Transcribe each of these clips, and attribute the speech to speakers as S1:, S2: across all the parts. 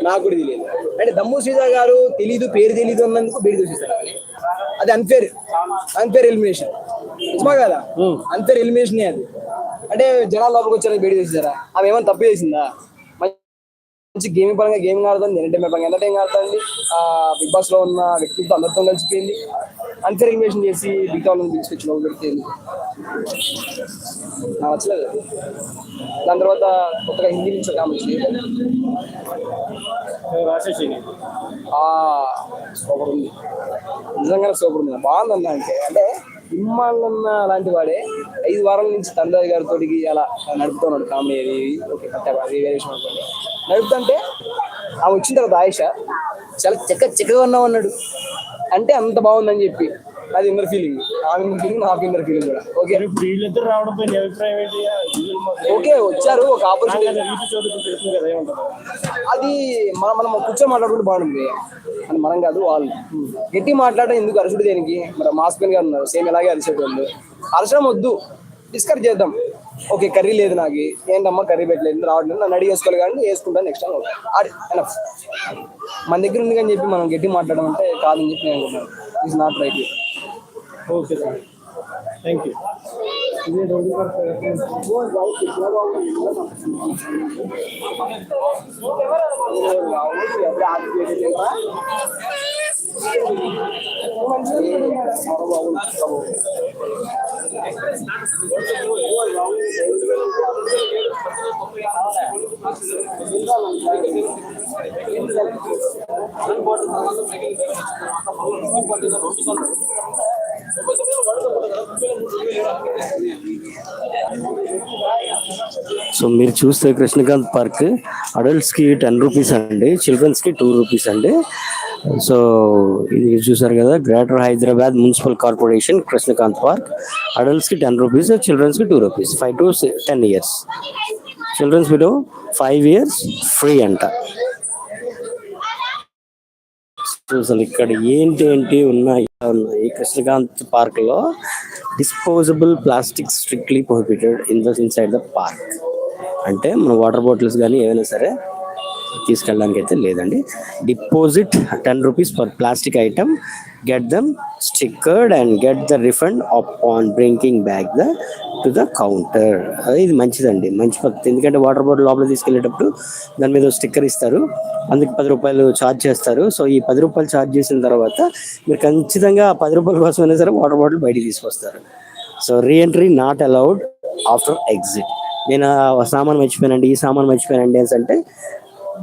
S1: నాకు కూడా తెలియదు. అంటే దమ్ము శ్రీజ గారు తెలీదు, పేరు తెలీదు అన్నందుకు బయట చూసేస్తారు. అది అన్ఫేర్ ఎలిమినేషన్. నిజమా కదా? అన్ఫేర్ ఎలిమినేషన్ అది. అంటే జనాల లోపలికి వచ్చారని బయట చూసేసారా? ఆమె ఏమైనా తప్పు చేసిందా? మంచి గేమింగ్ పరంగా గేమింగ్ ఆడుతుంది, ఎంటర్టైన్మెంట్ పరంగా ఎంటర్టైన్ ఆడుతుంది. బిగ్ బాస్ లో ఉన్న వ్యక్తులతో అందరితో కలిసిపోయింది. అన్ఫేర్ ఎలిమినేషన్ చేసి బిగ్ బాస్ నుంచి తీసుకొచ్చి లోపల పెడితే నాకు నచ్చలేదు. దాని తర్వాత కొత్తగా హిందీ నుంచి కామెంట్స్ సూపర్ ఉంది, నిజంగానే సూపర్ ఉంది, బాగుందన్న. అంటే ఇమ్మాళ్ళన్న అలాంటి వాడే 5 వారాల నుంచి తండ్రి గారితో అలా నడుపుతున్నాడు కామెడీ. అది ఓకే, వేరియేషన్ అనుకోండి. నడుపుతుంటే ఆమె వచ్చిన తర్వాత ఆయిష చాలా చక్కగా ఉన్నామన్నాడు. అంటే అంత బాగుందని చెప్పి అది ఇన్నర్ ఫీలింగ్, ఆమె ఫీలింగ్, నాకు ఇన్నర్ ఫీలింగ్ కూడా. ఓకే,
S2: వీళ్ళిద్దరు రావడంపై అభిప్రాయం ఏంటి?
S1: ఓకే, వచ్చారు ఒక ఆపర్చునిటీ. అది మనం కూర్చొని మాట్లాడుకుంటే బాగుంటుంది. అని మనం కాదు, వాళ్ళు గట్టి మాట్లాడడం ఎందుకు? అరసుడు దేనికి? మరి మాస్పెన్ గారు ఉన్నారు, సేమ్ ఇలాగే అరిసేటు వాళ్ళు. అరసడం వద్దు, డిస్కస్ చేద్దాం. ఓకే, కర్రీ లేదు, నాకు ఏంటమ్మా కర్రీ పెట్టలేదు, రావట్లేదు, నన్ను అడిగి వేసుకోవాలి కానీ వేసుకుంటాను నెక్స్ట్ టైం. ఎనఫ్ మన దగ్గర ఉంది కానీ చెప్పి మనం గట్టి మాట్లాడడం అంటే కాదని చెప్పి నేను అనుకున్నాను. It's not right.
S2: Okay sir, thank you.
S3: So మీరు చూస్తే కృష్ణకాంత్ పార్క్ అడల్ట్స్కి 10 రూపీస్ అండి, చిల్డ్రన్స్కి 2 రూపీస్ అండి. సో ఇది చూసారు కదా, greater Hyderabad municipal corporation Krishnakanth park. అడల్ట్స్కి 10 రూపీస్, చిల్డ్రన్స్కి 2 rupees, 5 to 10 years. Children below 5 years free అంట. అసలు ఇక్కడ ఏంటి ఉన్నాయి కృష్ణకాంత్ పార్క్ లో. Disposable plastic strictly prohibited inside the park. అంటే మన వాటర్ బాటిల్స్ కానీ ఏమైనా సరే తీసుకెళ్ళడానికి అయితే లేదండి. Deposit 10 rupees for plastic item, get them stickered and get the refund on bringing back to the counter. ఇది మంచిదండి, మంచి పద్ధతి. ఎందుకంటే వాటర్ బాటిల్ లోపల తీసుకెళ్ళేటప్పుడు దాని మీద స్టిక్కర్ ఇస్తారు, అందుకు 10 రూపాయలు ఛార్జ్ చేస్తారు. సో ఈ 10 రూపాయలు ఛార్జ్ చేసిన తర్వాత మీరు ఖచ్చితంగా 10 రూపాయల కోసమైనా సరే వాటర్ బాటిల్ బయటికి తీసుకొస్తారు. So reentry not allowed after exit. నేను సామాన్ మర్చిపోయానండి, ఈ సామాన్ మర్చిపోయానండి అంటే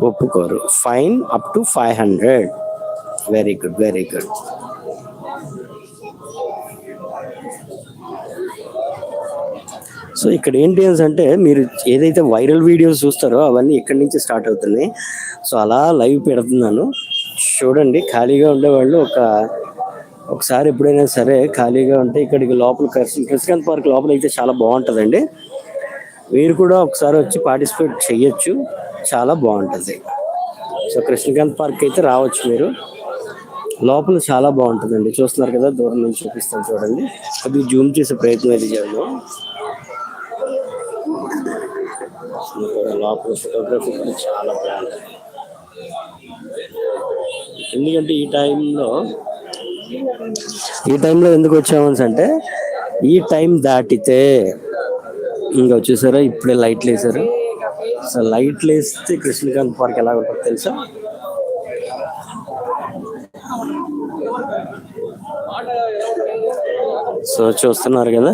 S3: ఒప్పుకోరు. Fine up to 500. Very good, very good. So ఇక్కడ ఏంటి అంటే మీరు ఏదైతే వైరల్ వీడియోస్ చూస్తారో అవన్నీ ఇక్కడి నుంచి స్టార్ట్ అవుతున్నాయి. సో అలా లైవ్ పెడుతున్నాను చూడండి. ఖాళీగా ఉండేవాళ్ళు ఒకసారి ఎప్పుడైనా సరే ఖాళీగా ఉంటే ఇక్కడికి లోపల కృష్ణకాంత్ పార్క్ లోపల అయితే చాలా బాగుంటుందండి. మీరు కూడా ఒకసారి వచ్చి పార్టిసిపేట్ చెయ్యొచ్చు, చాలా బాగుంటుంది. సో కృష్ణకాంత్ పార్క్ అయితే రావచ్చు మీరు. లోపల చాలా బాగుంటుందండి, చూస్తున్నారు కదా, దూరం నుంచి చూపిస్తాను చూడండి. అది జూమ్ చేసే ప్రయత్నం అయితే చేద్దాం. లోపల ఫోటోగ్రఫీ కూడా చాలా బాగుంటుంది. ఎందుకంటే ఈ టైంలో ఎందుకు వచ్చామని అంటే, ఈ టైం దాటితే ఇంకా వచ్చేసారా, ఇప్పుడే లైట్లు వేసారు. సో లైట్లు వేస్తే కృష్ణకాంత్ పార్క్ ఎలా ఉంటుందో తెలుసా? సో చూస్తున్నారు కదా.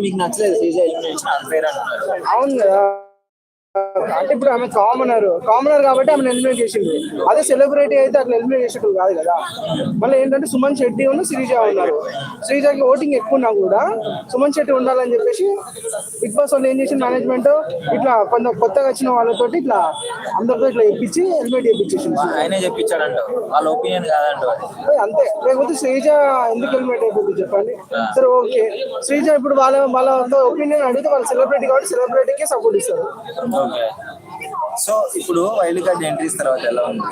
S1: మీకు నచ్చలేదు? అవును కదా, అంటే ఇప్పుడు ఆమె కామనర్ కాబట్టి ఆమె ఎలిమినేట్ చేసింది. అదే సెలబ్రిటీ అయితే అట్లా ఎలిమినేట్ చేసేటప్పుడు కాదు కదా. మళ్ళీ ఏంటంటే సుమన్ శెట్టి ఉన్న శ్రీజ ఉన్నారు. శ్రీజకి ఓటింగ్ ఎక్కువ ఉన్నా కూడా సుమన్ శెట్టి ఉండాలని చెప్పేసి బిగ్ బాస్ వాళ్ళు ఏం చేసిన మేనేజ్మెంట్ ఇట్లా కొంత కొత్తగా వచ్చిన వాళ్ళతో ఇట్లా అందరితో ఇట్లా ఎప్పించి ఎలిమినేట్ చేయించేసింది.
S2: ఆయనే చెప్పించాడంట, వాళ్ళ ఒపీనియన్ కాదంట
S1: అంతే. లేకపోతే శ్రీజ ఎందుకు ఎలిమినేట్ అయిపోతుంది చెప్పండి? సరే ఓకే, శ్రీజ ఇప్పుడు వాళ్ళ ఒపీనియన్ అడిగితే వాళ్ళు సెలబ్రిటీ కాబట్టి సెలబ్రిటీకే సపోర్ట్ ఇస్తారు.
S2: సో ఇప్పుడు వైల్డ్ కార్డ్ ఎంట్రీస్ తర్వాత ఎలా ఉంది?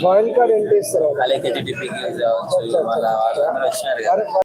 S1: వైల్డ్ కార్డ్ ఎంట్రీస్ తర్వాత
S2: అలాగే